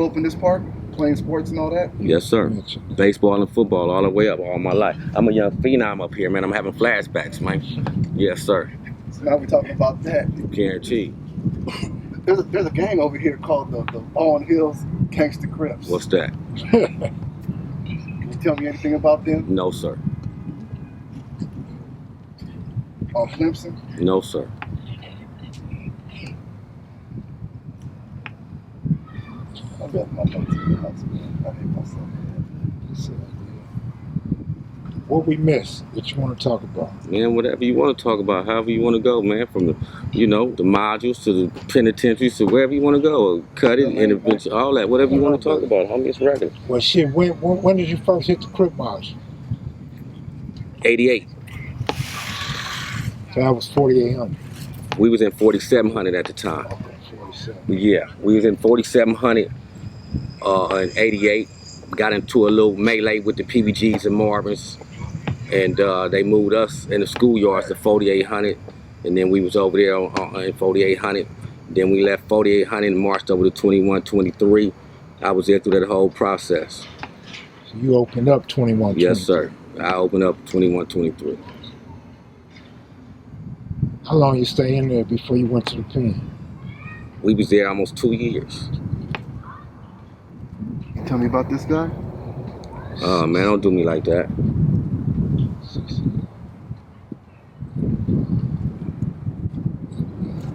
grew up in this park, playing sports and all that? Yes, sir. Baseball and football all the way up, all my life. I'm a young phenom up here, man. I'm having flashbacks, man. Yes, sir. So now we're talking about that. Guaranteed. There's a gang over here called the Baldwin Hills Gangster Crips. What's that? Can you tell me anything about them? No, sir. On Clemson? No, sir. I left my notes in the house, man. I hate myself. What we missed that you want to talk about? Man, whatever you want to talk about, however you want to go, man. From the, the modules to the penitentiaries to wherever you want to go. Cut it, intervention, all that. Whatever you want to talk about, homie, it's regular. Well, shit, when did you first hit the Crip march? 88. So that was 4,800. We was in 4,700 at the time. Okay, 47. Yeah, we was in 4,700 in 88. Got into a little melee with the PBGs and Marvins. And they moved us in the schoolyards to 4,800. And then we was over there in 4,800. Then we left 4,800 and marched over to 2123. I was there through that whole process. So you opened up 2123? Yes, sir. I opened up 2123. How long you stay in there before you went to the pen? We was there almost 2 years. You tell me about this guy? Man, don't do me like that.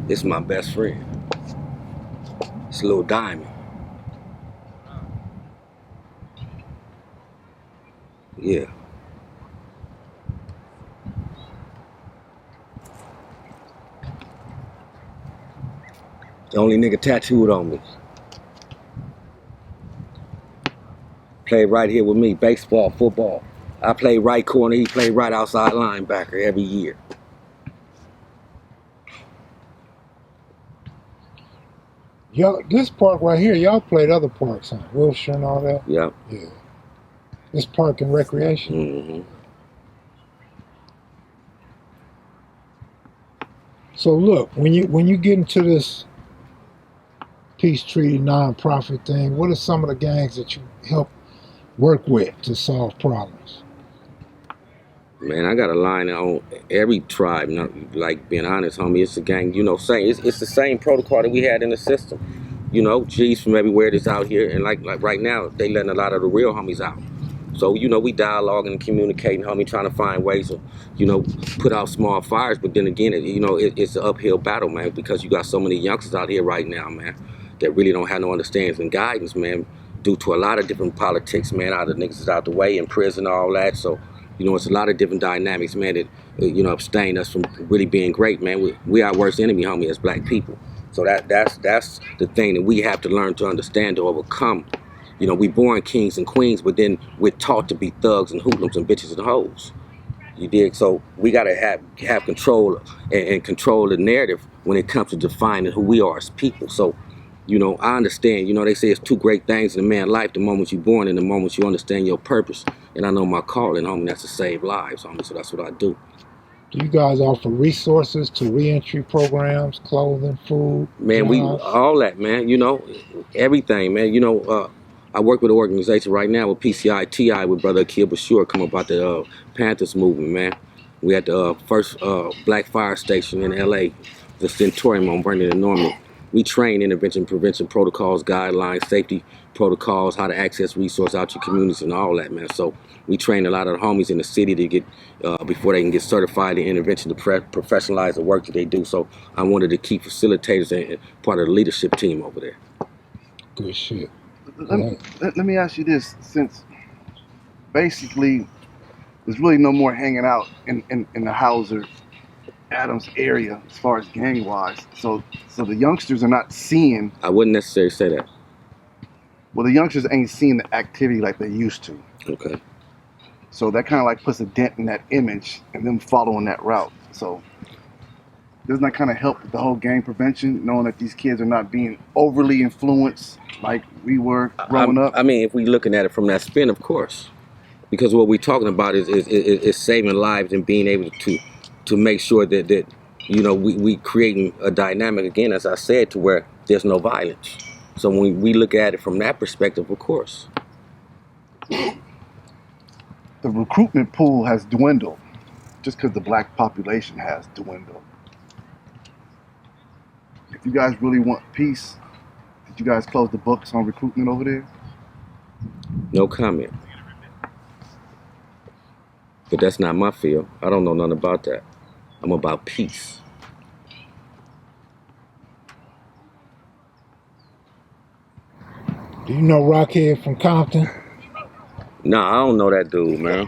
It's my best friend. It's a little diamond. Yeah. The only nigga tattooed on me. Played right here with me, baseball, football. I played right corner, he played right outside linebacker every year. Y'all, this park right here, y'all played other parks, huh? Wilshire and all that? Yep. Yeah. This park and recreation? Mm-hmm. So look, when you get into this peace treaty non-profit thing, what are some of the gangs that you help work with to solve problems? Man, I got a line on every tribe, like being honest, homie. It's a gang, same. It's the same protocol that we had in the system. G's from everywhere that's out here, and like right now, they letting a lot of the real homies out. So, we dialoguing and communicating, homie, trying to find ways to, put out small fires. But then again, it's an uphill battle, man, because you got so many youngsters out here right now, man, that really don't have no understanding and guidance, man, due to a lot of different politics, man. All the niggas is out the way, in prison, all that. So, it's a lot of different dynamics, man, that, abstain us from really being great, man. We our worst enemy, homie, as black people. So that's the thing that we have to learn to understand, to overcome. We born kings and queens, but then we're taught to be thugs and hoodlums and bitches and hoes. You dig? So we gotta have control and control the narrative when it comes to defining who we are as people. So, I understand, they say it's two great things in a man's life, the moment you're born and the moment you understand your purpose. And I know my calling, homie, that's to save lives, homie, so that's what I do. Do you guys offer resources to reentry programs, clothing, food? Man, jobs? we all that, man, everything, man. I work with an organization right now with PCI-TI with Brother Akil Bashir, come about the Panthers movement, man. We at the first Black Fire Station in LA, the Centurion on Vernon and Norman. We train intervention, prevention protocols, guidelines, safety protocols, how to access resources out your communities and all that, man. So we train a lot of the homies in the city to get, before they can get certified in intervention, to professionalize the work that they do. So I'm one of the key facilitators and part of the leadership team over there. Good shit. Let me ask you this, since basically there's really no more hanging out in the Hauser Adams area as far as gang wise, so the youngsters are not seeing. I wouldn't necessarily say that. Well, the youngsters ain't seeing the activity like they used to. Okay. So that kind of like puts a dent in that image and them following that route. So doesn't that kind of help with the whole gang prevention, knowing that these kids are not being overly influenced like we were growing up? I mean, if we're looking at it from that spin, of course, because what we're talking about is saving lives and being able to make sure that we creating a dynamic again, as I said, to where there's no violence. So when we look at it from that perspective, of course. The recruitment pool has dwindled just because the black population has dwindled. If you guys really want peace, did you guys close the books on recruitment over there? No comment. But that's not my field. I don't know nothing about that. I'm about peace. Do you know Rocchead from Compton? Nah, I don't know that dude, man.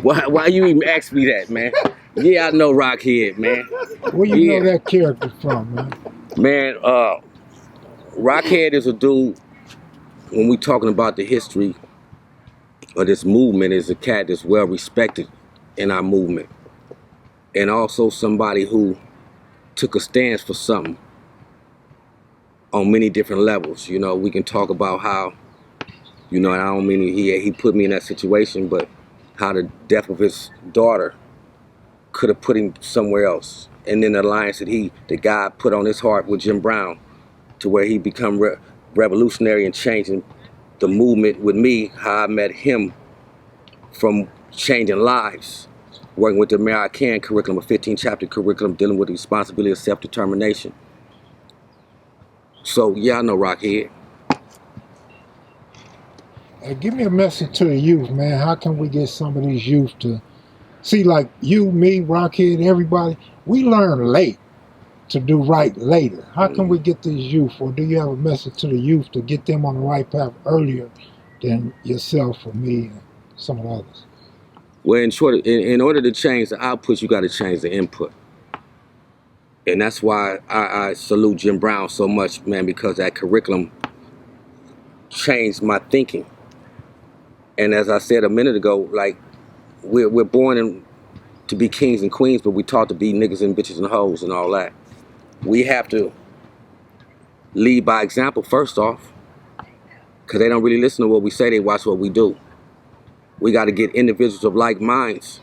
Why you even ask me that, man? Yeah, I know Rocchead, man. Where you know that character from, man? Man, Rocchead is a dude, when we talking about the history of this movement, is a cat that's well respected in our movement. And also somebody who took a stance for something on many different levels. You know, we can talk about how, you know, and I don't mean he put me in that situation, but how the death of his daughter could have put him somewhere else. And then the alliance that God put on his heart with Jim Brown, to where he become revolutionary and changing the movement with me, how I met him from changing lives, working with the Amer-i-can curriculum, a 15-chapter curriculum dealing with the responsibility of self-determination. So, yeah, I know Rocchead. Give me a message to the youth, man. How can we get some of these youth to see, like you, me, Rocchead, everybody, we learn late to do right later. How can we get these youth, or do you have a message to the youth to get them on the right path earlier than yourself or me and some of the others? Well, in short, in order to change the output, you got to change the input. And that's why I salute Jim Brown so much, man, because that curriculum changed my thinking. And as I said a minute ago, like, we're born to be kings and queens, but we taught to be niggas and bitches and hoes and all that. We have to lead by example first off, because they don't really listen to what we say, they watch what we do. We got to get individuals of like minds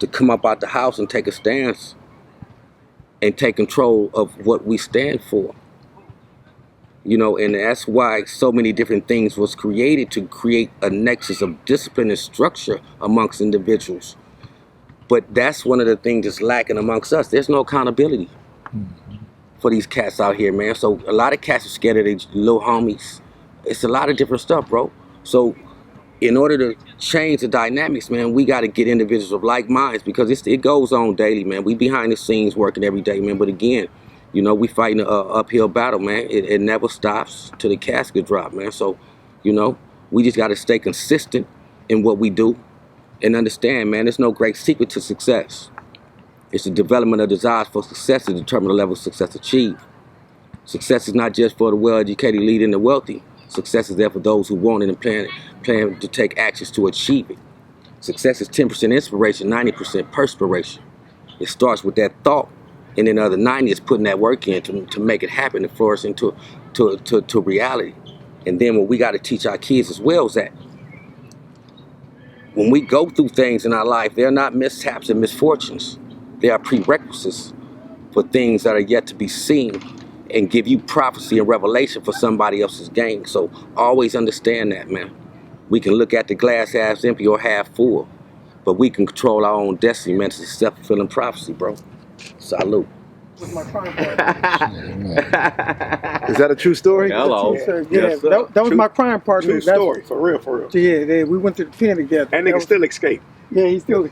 to come up out the house and take a stance and take control of what we stand for. You know, and that's why so many different things was created, to create a nexus of discipline and structure amongst individuals. But that's one of the things that's lacking amongst us. There's no accountability for these cats out here, man. So a lot of cats are scared of their little homies. It's a lot of different stuff, bro. So in order to change the dynamics, man, we got to get individuals of like minds, because it goes on daily, man. We behind the scenes working every day, man. But again, you know, we fighting an uphill battle, man. It never stops till the casket drop, man. So, you know, we just got to stay consistent in what we do and understand, man, there's no great secret to success. It's the development of desires for success to determine the level of success achieved. Success is not just for the well-educated, elite, and the wealthy. Success is there for those who want it and plan to take actions to achieve it. Success is 10% inspiration, 90% perspiration. It starts with that thought, and then the other 90 is putting that work in to make it happen and flourish into to reality. And then what we got to teach our kids as well is that when we go through things in our life, they're not mishaps and misfortunes. They are prerequisites for things that are yet to be seen, and give you prophecy and revelation for somebody else's gain. So always understand that, man. We can look at the glass half empty or half full, but we can control our own destiny, man. It's a self-fulfilling prophecy, bro. Salute. With my crime partner. Is that a true story? Hello. Yeah, Yes, sir. that was my crime partner. True story, for real, for real. Yeah, we went to the pen together. That nigga still escaped. Yeah, he still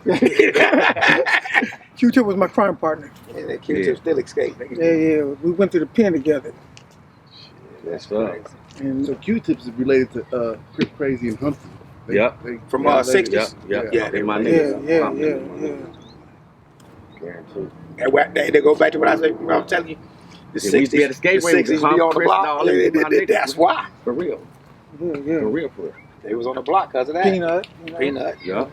Q-Tip was my crime partner. Yeah, that kid still escaped. Yeah, we went to the pen together. That's right. And So Q-Tips is related to Crip Crazy and Humphrey. Yep. From related. 60s. Yeah, they my yeah, niggas. yeah. And they go back to what I said. I was telling you, the Yeah, we used to be at the 60s, skate the rink 60s with be on the Chris and block. all them, my niggas. That's why. For real. Yeah. For real, for real. They was on the block because of that. Peanut. Peanut. Yeah.